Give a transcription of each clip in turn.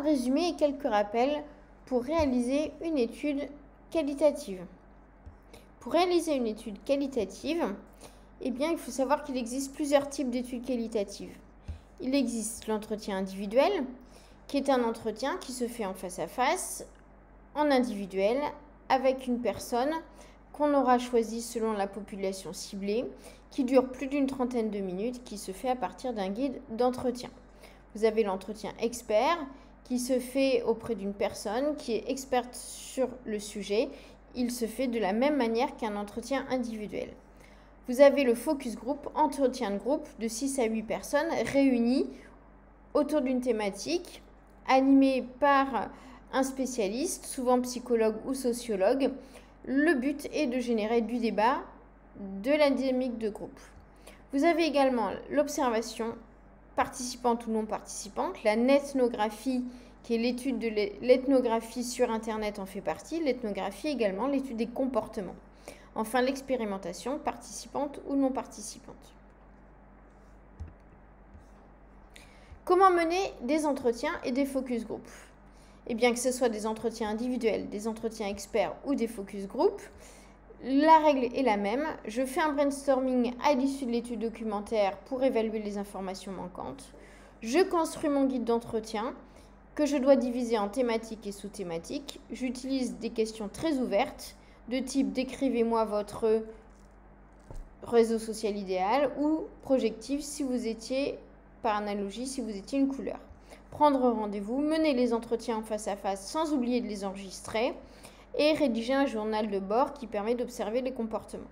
un résumé et quelques rappels pour réaliser une étude qualitative. Pour réaliser une étude qualitative, il faut savoir qu'il existe plusieurs types d'études qualitatives. Il existe l'entretien individuel, qui est un entretien qui se fait en face à face, en individuel, avec une personne qu'on aura choisie selon la population ciblée, qui dure plus d'une trentaine de minutes, qui se fait à partir d'un guide d'entretien. Vous avez l'entretien expert, qui se fait auprès d'une personne qui est experte sur le sujet. Il se fait de la même manière qu'un entretien individuel. Vous avez le focus group, entretien de groupe de 6 à 8 personnes réunies autour d'une thématique, animée par un spécialiste, souvent psychologue ou sociologue. Le but est de générer du débat, de la dynamique de groupe. Vous avez également l'observation participante ou non participante, la netnographie, qui est l'étude de l'ethnographie sur Internet en fait partie, l'ethnographie également, l'étude des comportements. Enfin, l'expérimentation participante ou non participante. Comment mener des entretiens et des focus group ? Eh bien, que ce soit des entretiens individuels, des entretiens experts ou des focus group, la règle est la même. Je fais un brainstorming à l'issue de l'étude documentaire pour évaluer les informations manquantes. Je construis mon guide d'entretien que je dois diviser en thématiques et sous-thématiques. J'utilise des questions très ouvertes de type « Décrivez-moi votre réseau social idéal » ou « Projectif si vous étiez, par analogie, si vous étiez une couleur ». Prendre rendez-vous, mener les entretiens en face à face sans oublier de les enregistrer et rédiger un journal de bord qui permet d'observer les comportements.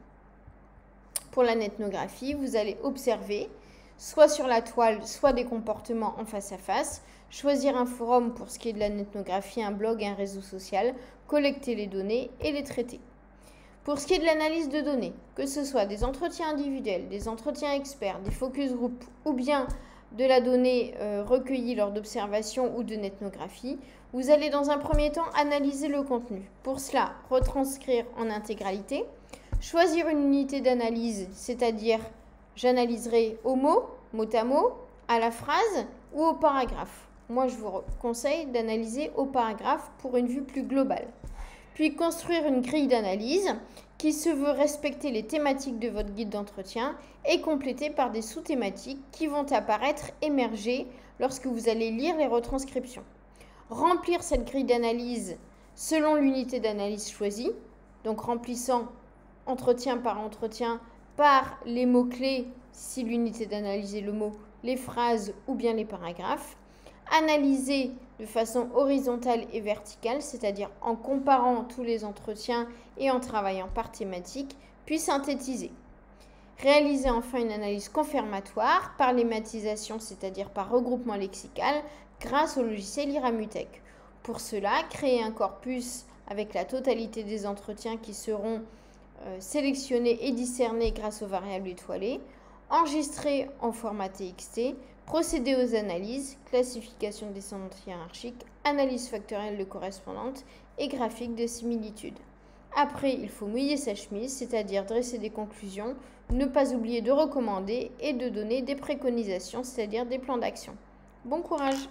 Pour la netnographie, vous allez observer soit sur la toile, soit des comportements en face à face, choisir un forum pour ce qui est de la netnographie, un blog, un réseau social, collecter les données et les traiter. Pour ce qui est de l'analyse de données, que ce soit des entretiens individuels, des entretiens experts, des focus group ou bien de la donnée recueillie lors d'observations ou de netnographie, vous allez dans un premier temps analyser le contenu. Pour cela, retranscrire en intégralité, choisir une unité d'analyse, c'est-à-dire j'analyserai au mot, mot à mot, à la phrase ou au paragraphe. Moi, je vous conseille d'analyser au paragraphe pour une vue plus globale. Puis construire une grille d'analyse qui se veut respecter les thématiques de votre guide d'entretien et complétée par des sous-thématiques qui vont apparaître, émerger lorsque vous allez lire les retranscriptions. Remplir cette grille d'analyse selon l'unité d'analyse choisie, donc remplissant entretien par les mots-clés, si l'unité d'analyse est le mot, les phrases ou bien les paragraphes. Analyser de façon horizontale et verticale, c'est-à-dire en comparant tous les entretiens et en travaillant par thématique, puis synthétiser. Réaliser enfin une analyse confirmatoire par lématisation, c'est-à-dire par regroupement lexical, grâce au logiciel Iramutech. Pour cela, créer un corpus avec la totalité des entretiens qui seront sélectionnés et discernés grâce aux variables étoilées, enregistrer en format TXT, procéder aux analyses, classification des descendante hiérarchique, analyse factorielle de correspondante et graphique de similitude. Après, il faut mouiller sa chemise, c'est-à-dire dresser des conclusions, ne pas oublier de recommander et de donner des préconisations, c'est-à-dire des plans d'action. Bon courage!